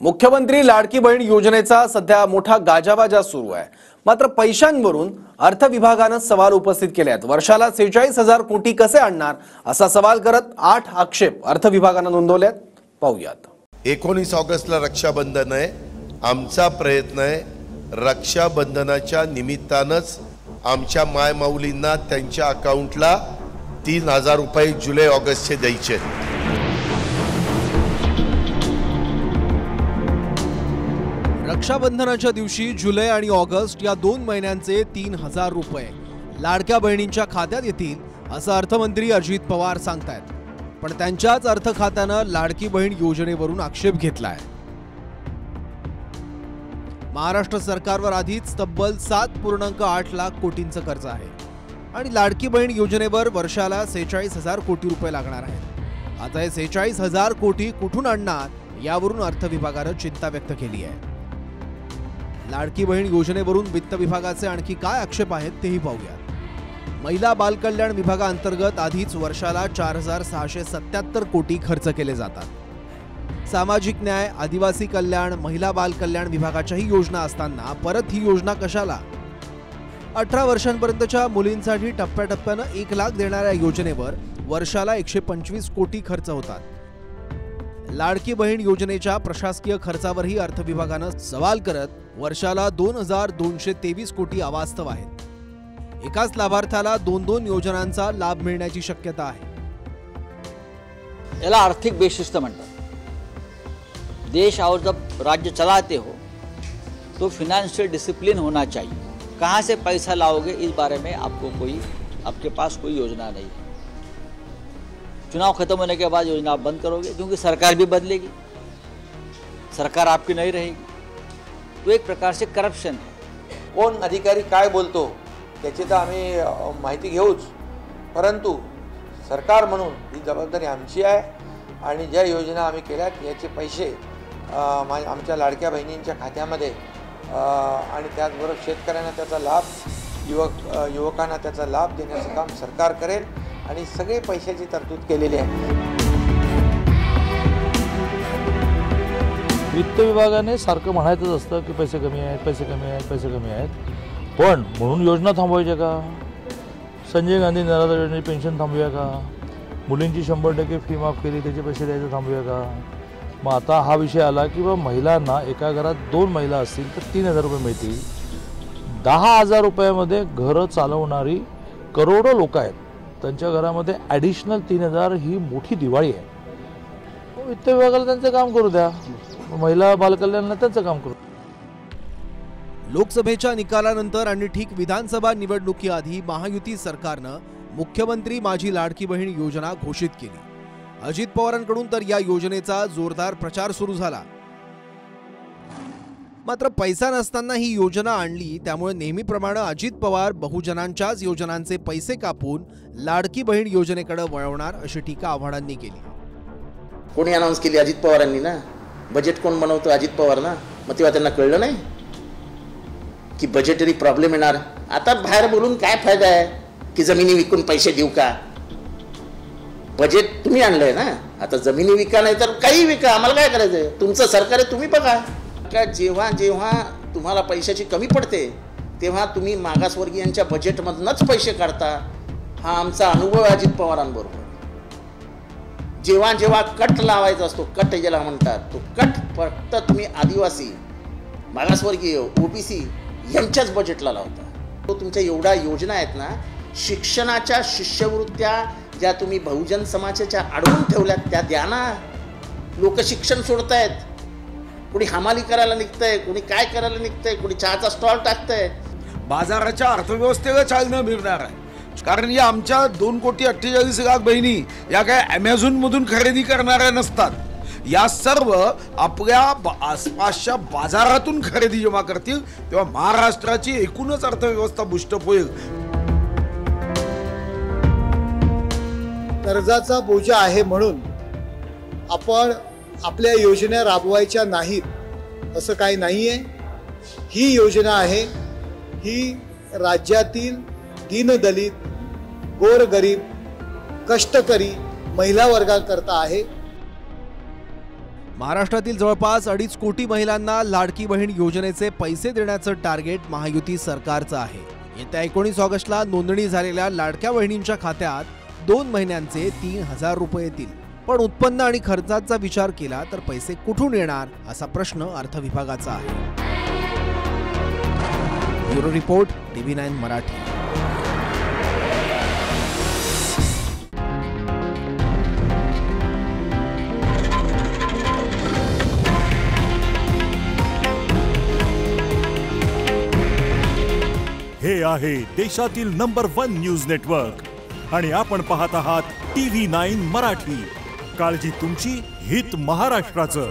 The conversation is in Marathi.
मुख्यमंत्री लाडकी बहीण योजनेचा सध्या मोठा गाजावाजा सुरू आहे। मात्र पैशांवरून अर्थ विभागाने सवाल उपस्थित केले आहेत। वर्षाला 46,000 कोटी कसे आणणार असा सवाल करत 8 आक्षेप अर्थ विभागाने नोंदवलेत। पाहूयात। 19 ऑगस्टला रक्षाबंधन आहे। आमचा प्रयत्न आहे रक्षाबंधनाच्या निमित्तानच आमच्या मायमाऊलींना त्यांच्या अकाउंटला 3,000 रुपये जुलै ऑगस्टचे द्यायचे। रक्षाबंधनाच्या दिवशी जुलै आणि ऑगस्ट या 2 महिन्यांचे 3,000 रुपये लाडक्या बहिणींच्या खात्यात येतील असं अर्थमंत्री अजित पवार सांगतायत। पण त्यांच्याच अर्थ खात्याने लाडकी बहीण योजनेवरून आक्षेप घेतलाय। महाराष्ट्र सरकारवर आधीच तब्बल 7.8 लाख कोटींचं कर्ज आहे आणि लाडकी बहीण योजनेवर वर्षाला 46,000 कोटी रुपये लागणार आहेत। आता हे 46,000 कोटी कुठून आणणार यावरून अर्थ विभागाने चिंता व्यक्त केली आहे। लाडकी बहीण योजनेवरून वित्त विभागाचे आणखी काय आक्षेप आहेत तेही पाहूयात। महिला बाल कल्याण विभागाअंतर्गत आधीच वर्षाला 4,677 कोटी खर्च केले जातात। सामाजिक न्याय, आदिवासी कल्याण, महिला बाल कल्याण विभागाच्याही योजना असताना परत ही योजना कशाला? 18 वर्षांपर्यंतच्या मुलींसाठी टप्प्याटप्प्याने 1 लाख देणाऱ्या योजनेवर वर्षाला 125 कोटी खर्च होतात। लाडकी बहीण योजनेच्या प्रशासकीय खर्चावरही अर्थ विभागाने सवाल करत वर्षाला 2,223 कोटी अवास्तव आहेत। एकाच लाभार्थ्याला 2-2 योजनांचा लाभ मिळण्याची शक्यता आहे। याला आर्थिक बेशिस्त म्हणतात। देश और जब राज्य चलाते हो तो फाइनेंशियल डिसिप्लिन होना चाहिए। कहाँ से पैसा लाओगे इस बारे में आपके पास कोई योजना नहीं है। चुनाव खत्म होने के बाद योजना आप बंद करोगे क्योंकि सरकार भी बदलेगी, सरकार आपकी नहीं रहेगी। तो एक प्रकार से करप्शन है। कोण अधिकारी काय बोलतो त्याची तर आम्ही माहिती घेऊच, परंतु सरकार म्हणून ही जबाबदारी आमची आहे आणि ज्या योजना आम्ही केल्यात याचे पैसे आमच्या लाडक्या बहिणींच्या खात्यामध्ये आणि त्याचबरोबर शेतकऱ्यांना त्याचा लाभ, युवकांना त्याचा लाभ देण्याचं काम सरकार करेल आणि सगळे पैशाची तरतूद केलेली आहे। वित्त विभागाने सारखं म्हणायचं असतं की पैसे कमी आहेत, पैसे कमी आहेत, पैसे कमी आहेत, पण म्हणून योजना थांबवायच्या का? संजय गांधी निराधार योजनेची पेन्शन थांबूया का? मुलींची 100% फी माफ केली त्याचे पैसे द्यायचे थांबूया का? मग आता हा विषय आला की बा महिलांना एका घरात 2 महिला असतील तर 3,000 रुपये मिळतील। 10,000 रुपयामध्ये घरं चालवणारी करोडो लोक आहेत, त्यांच्या घरामध्ये ॲडिशनल 3,000 ही मोठी दिवाळी आहे। वित्त विभागाला त्यांचं काम करू द्या, महिला बालकल्याणला त्यांचं काम करू। लोकसभेच्या निकालानंतर आणि ठीक विधानसभा निवडणुकीआधी महायुती सरकारनं मुख्यमंत्री माझी लाडकी बहीण योजना घोषित केली। अजित पवारांकडून तर या योजनेचा जोरदार प्रचार सुरू झाला। मात्र पैसा नसताना ही योजना आणली, त्यामुळे नेहमीप्रमाणे अजित पवार बहुजनांच्याच योजनांचे पैसे कापून लाडकी बहीण योजनेकडे वळवणार अशी टीका आव्हाडांनी केली। कोणी अनाउन्स केली? अजित पवारांनी ना। बजेट कोण बनवतो? अजित पवार ना। मग तेव्हा त्यांना कळलं नाही की बजेटरी प्रॉब्लेम येणार। आता बाहेर बोलून काय फायदा आहे की जमिनी विकून पैसे देऊ का? बजेट तुम्ही आणलंय ना, आता जमिनी विका नाही तर काही विका, आम्हाला काय करायचंय? तुमचं सरकार आहे, तुम्ही बघा। का जेव्हा जेव्हा तुम्हाला पैशाची कमी पडते तेव्हा तुम्ही मागासवर्गीयांच्या बजेटमधूनच पैसे काढता। हा आमचा अनुभव आहे अजित पवारांबरोबर। जेव्हा जेव्हा कट लावायचा असतो, कट ज्याला म्हणतात, तो कट फक्त तुम्ही आदिवासी, मागासवर्गीय, ओबीसी यांच्याच बजेटला लावता। तो तुमच्या एवढ्या योजना आहेत ना, शिक्षणाच्या शिष्यवृत्त्या ज्या तुम्ही बहुजन समाजाच्या अडवून ठेवल्यात त्या द्या ना। लोक शिक्षण सोडतायत, कोणी हमाली करायला निघतंय, कोणी काय करायला निघतंय, कोणी चहाचा स्टॉल टाकतंय। बाजाराच्या अर्थव्यवस्थेला चालना मिळणार आहे, कारण या आमच्या 2,48 लाख बहिणी या काय ॲमेझॉन मधून खरेदी करणाऱ्या नसतात। या सर्व आपल्या आसपासच्या बाजारातून खरेदी जेव्हा करतील तेव्हा महाराष्ट्राची एकूणच अर्थव्यवस्था बुस्टअप होईल। कर्जाचा बोजा आहे म्हणून आपण आपल्या योजना राबवायच्या नाहीत असं काही नाहीये। ही योजना आहे, ही राज्यातील दीनदलित, गोरगरीब, कष्टकरी महिला वर्गाकरता आहे। महाराष्ट्रातील जवळपास 2.5 कोटी महिलांना लाडकी बहीण योजनेचे पैसे देण्याचं टार्गेट महायुती सरकारचं आहे. येत्या 19 ऑगस्टला नोंदणी झालेल्या लाडक्या बहिणींच्या खात्यात 2 महिन्यांचे 3,000 रुपये येतील. पण उत्पन्न आणि खर्चाचा विचार केला तर पैसे कुठून येणार असा प्रश्न अर्थ विभागाचा आहे. Bureau report, TV9 Marathi. हे आहे देशातील नंबर 1 न्यूज नेटवर्क आणि आपण पाहत आहात TV9 मराठी. काळजी तुमची, हित महाराष्ट्राचं.